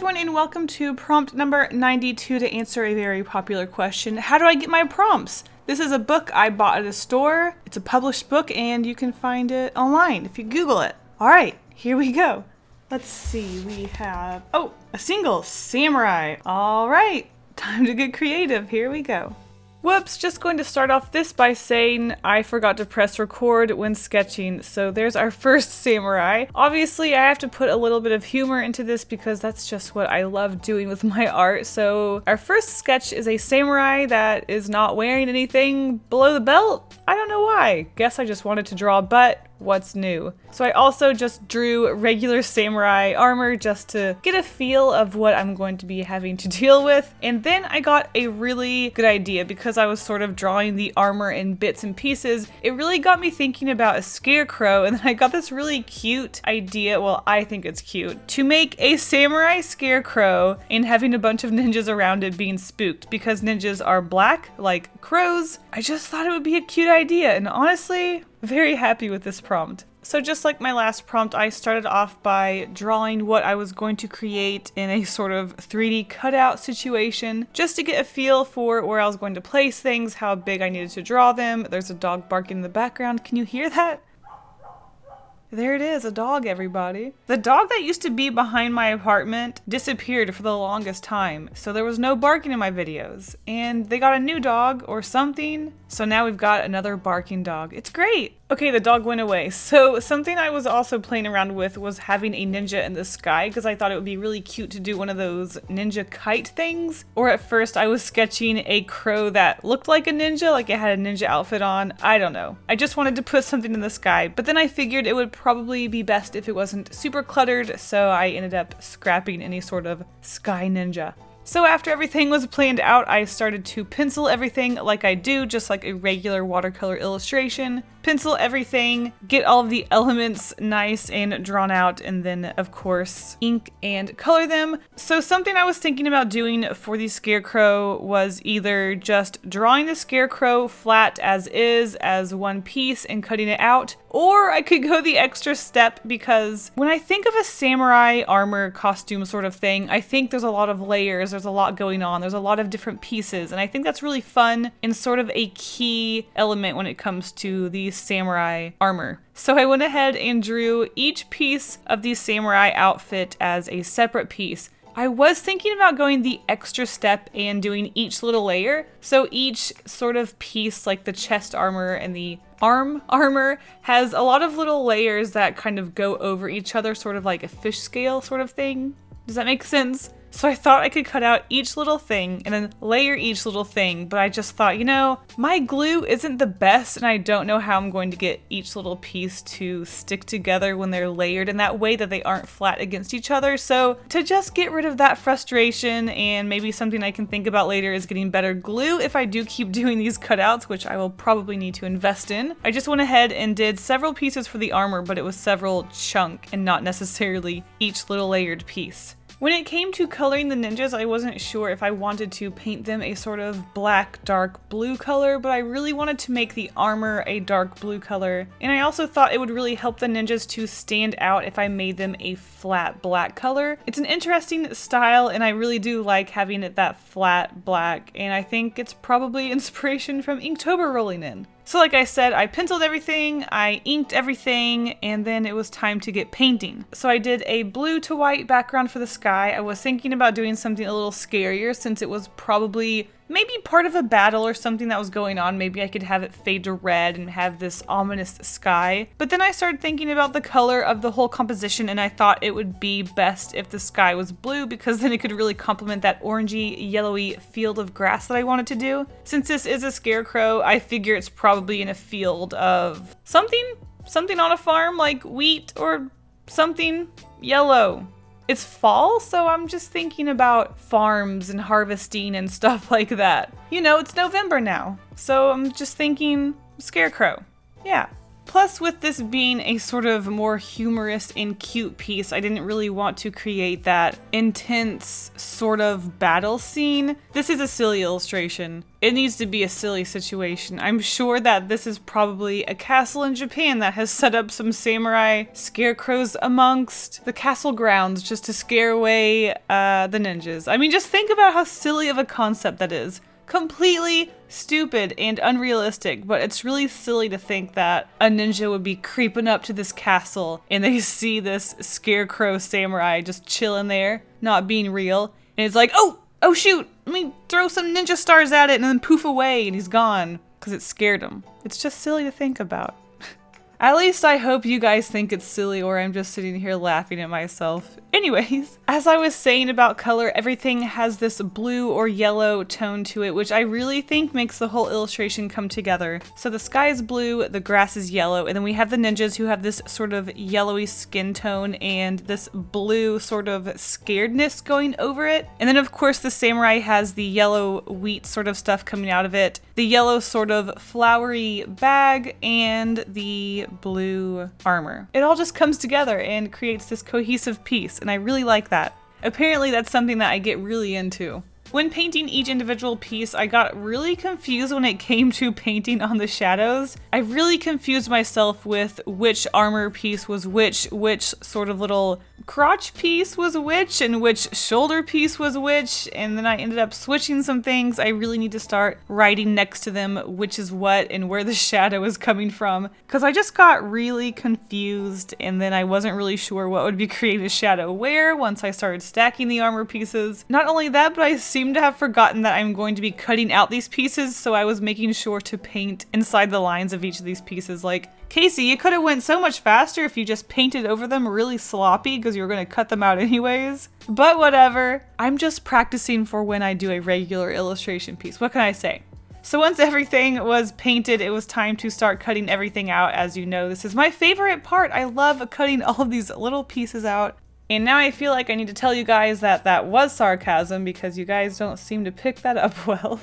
everyone, and welcome to prompt number 92 to answer a very popular question. How do I get my prompts? This is a book I bought at a store. It's a published book and you can find it online if you Google it. All right, here we go. Let's see, we have, a single samurai. All right, time to get creative. Here we go. Whoops, just going to start off this by saying I forgot to press record when sketching, so there's our first samurai. Obviously, I have to put a little bit of humor into this because that's just what I love doing with my art. So our first sketch is a samurai that is not wearing anything below the belt. I don't know why. Guess I just wanted to draw a butt. What's new? So I also just drew regular samurai armor just to get a feel of what I'm going to be having to deal with. And then I got a really good idea because I was sort of drawing the armor in bits and pieces. It really got me thinking about a scarecrow, and then I got this really cute idea, well, I think it's cute, to make a samurai scarecrow and having a bunch of ninjas around it being spooked because ninjas are black like crows. I just thought it would be a cute idea, and honestly, very happy with this prompt. So just like my last prompt, I started off by drawing what I was going to create in a sort of 3D cutout situation, just to get a feel for where I was going to place things, how big I needed to draw them. There's a dog barking in the background. Can you hear that? There it is, a dog, everybody. The dog that used to be behind my apartment disappeared for the longest time, so there was no barking in my videos. And they got a new dog or something, so now we've got another barking dog. It's great. Okay, the dog went away. So something I was also playing around with was having a ninja in the sky because I thought it would be really cute to do one of those ninja kite things. Or at first I was sketching a crow that looked like a ninja, like it had a ninja outfit on. I don't know. I just wanted to put something in the sky, but then I figured it would probably be best if it wasn't super cluttered, so I ended up scrapping any sort of sky ninja. So after everything was planned out, I started to pencil everything like I do, just like a regular watercolor illustration. Pencil everything, get all of the elements nice and drawn out, and then of course ink and color them. So something I was thinking about doing for the scarecrow was either just drawing the scarecrow flat as is as one piece and cutting it out, or I could go the extra step because when I think of a samurai armor costume sort of thing, I think there's a lot of layers, there's a lot going on, there's a lot of different pieces, and I think that's really fun and sort of a key element when it comes to the samurai armor. So I went ahead and drew each piece of the samurai outfit as a separate piece. I was thinking about going the extra step and doing each little layer. So each sort of piece, like the chest armor and the arm armor, has a lot of little layers that kind of go over each other, sort of like a fish scale sort of thing. Does that make sense? So I thought I could cut out each little thing and then layer each little thing, but I just thought, you know, my glue isn't the best and I don't know how I'm going to get each little piece to stick together when they're layered in that way that they aren't flat against each other. So to just get rid of that frustration, and maybe something I can think about later is getting better glue if I do keep doing these cutouts, which I will probably need to invest in. I just went ahead and did several pieces for the armor, but it was several chunk and not necessarily each little layered piece. When it came to coloring the ninjas, I wasn't sure if I wanted to paint them a sort of black, dark blue color, but I really wanted to make the armor a dark blue color. And I also thought it would really help the ninjas to stand out if I made them a flat black color. It's an interesting style, and I really do like having it that flat black, and I think it's probably inspiration from Inktober rolling in. So like I said, I penciled everything, I inked everything, and then it was time to get painting. So I did a blue to white background for the sky. I was thinking about doing something a little scarier since it was probably maybe part of a battle or something that was going on. Maybe I could have it fade to red and have this ominous sky. But then I started thinking about the color of the whole composition, and I thought it would be best if the sky was blue because then it could really complement that orangey, yellowy field of grass that I wanted to do. Since this is a scarecrow, I figure it's probably in a field of something on a farm like wheat or something yellow. It's fall, so I'm just thinking about farms and harvesting and stuff like that. You know, it's November now, so I'm just thinking scarecrow. Yeah. Plus, with this being a sort of more humorous and cute piece, I didn't really want to create that intense sort of battle scene. This is a silly illustration. It needs to be a silly situation. I'm sure that this is probably a castle in Japan that has set up some samurai scarecrows amongst the castle grounds just to scare away the ninjas. I mean, just think about how silly of a concept that is. Completely stupid and unrealistic, but it's really silly to think that a ninja would be creeping up to this castle and they see this scarecrow samurai just chilling there, not being real, and it's like, oh shoot, let me throw some ninja stars at it, and then poof away and he's gone because it scared him. It's just silly to think about. At least I hope you guys think it's silly, or I'm just sitting here laughing at myself. Anyways, as I was saying about color, everything has this blue or yellow tone to it, which I really think makes the whole illustration come together. So the sky is blue, the grass is yellow, and then we have the ninjas who have this sort of yellowy skin tone and this blue sort of scaredness going over it. And then of course the samurai has the yellow wheat sort of stuff coming out of it, the yellow sort of flowery bag, and the blue armor. It all just comes together and creates this cohesive piece, and I really like that. Apparently that's something that I get really into. When painting each individual piece, I got really confused when it came to painting on the shadows. I really confused myself with which armor piece was which sort of little crotch piece was which, and which shoulder piece was which, and then I ended up switching some things. I really need to start writing next to them which is what and where the shadow is coming from, because I just got really confused, and then I wasn't really sure what would be creating a shadow where once I started stacking the armor pieces. Not only that, but I seem to have forgotten that I'm going to be cutting out these pieces, so I was making sure to paint inside the lines of each of these pieces. Like, Kasey, it could have went so much faster if you just painted over them really sloppy because you were going to cut them out anyways. But whatever. I'm just practicing for when I do a regular illustration piece. What can I say? So once everything was painted, it was time to start cutting everything out. As you know, this is my favorite part. I love cutting all of these little pieces out. And now I feel like I need to tell you guys that that was sarcasm because you guys don't seem to pick that up well.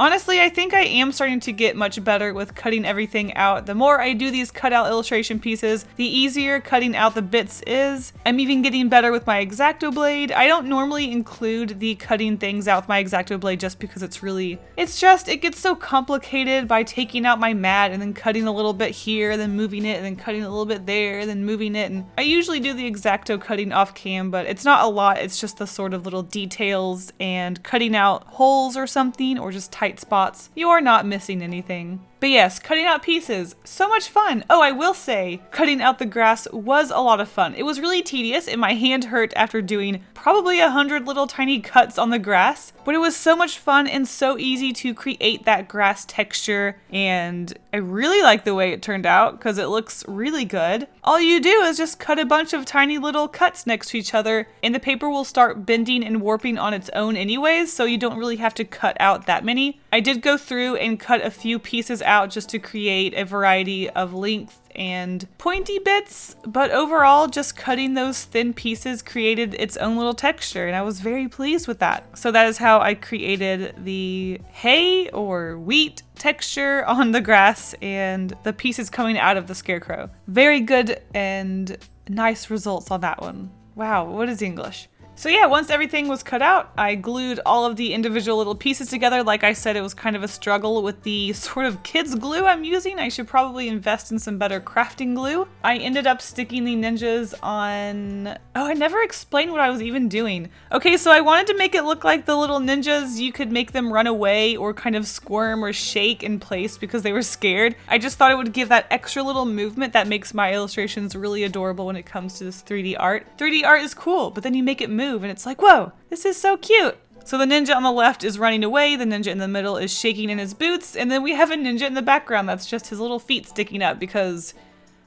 Honestly, I think I am starting to get much better with cutting everything out. The more I do these cutout illustration pieces, the easier cutting out the bits is. I'm even getting better with my X-Acto blade. I don't normally include the cutting things out with my X-Acto blade just because it gets so complicated by taking out my mat and then cutting a little bit here, then moving it, and then cutting a little bit there, then moving it. And I usually do the X-Acto cutting off cam, but it's not a lot. It's just the sort of little details and cutting out holes or something, or just tight spots. You're not missing anything. But yes, cutting out pieces, so much fun. Oh, I will say, cutting out the grass was a lot of fun. It was really tedious and my hand hurt after doing probably 100 little tiny cuts on the grass, but it was so much fun and so easy to create that grass texture, and I really like the way it turned out because it looks really good. All you do is just cut a bunch of tiny little cuts next to each other and the paper will start bending and warping on its own anyways, so you don't really have to cut out that many. I did go through and cut a few pieces out just to create a variety of length and pointy bits, but overall just cutting those thin pieces created its own little texture, and I was very pleased with that. So that is how I created the hay or wheat texture on the grass and the pieces coming out of the scarecrow. Very good and nice results on that one. Wow, what is English? So yeah, once everything was cut out, I glued all of the individual little pieces together. Like I said, it was kind of a struggle with the sort of kids glue I'm using. I should probably invest in some better crafting glue. I ended up sticking the ninjas on... Oh, I never explained what I was even doing. Okay, so I wanted to make it look like the little ninjas, you could make them run away or kind of squirm or shake in place because they were scared. I just thought it would give that extra little movement that makes my illustrations really adorable when it comes to this 3D art. 3D art is cool, but then you make it move and it's like, whoa, this is so cute. So the ninja on the left is running away, the ninja in the middle is shaking in his boots, and then we have a ninja in the background that's just his little feet sticking up because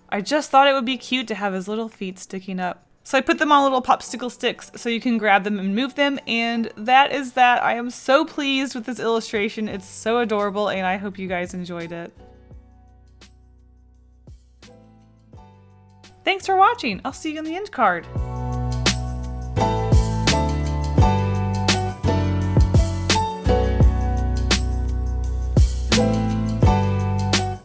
I just thought it would be cute to have his little feet sticking up. So I put them on little popsicle sticks so you can grab them and move them, and that is that. I am so pleased with this illustration. It's so adorable and I hope you guys enjoyed it. Thanks for watching. I'll see you in the end card.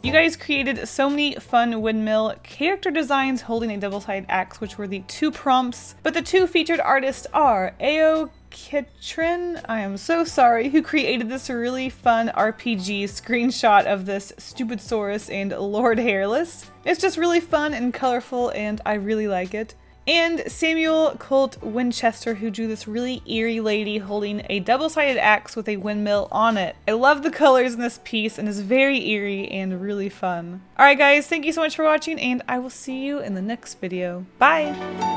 You guys created so many fun windmill character designs holding a double-sided axe, which were the 2 prompts. But the 2 featured artists are Ao Kitrin, I am so sorry, who created this really fun RPG screenshot of this Stupid Saurus and Lord Hairless. It's just really fun and colorful, and I really like it. And Samuel Colt Winchester, who drew this really eerie lady holding a double-sided axe with a windmill on it. I love the colors in this piece, and it's very eerie and really fun. Alright guys, thank you so much for watching, and I will see you in the next video. Bye!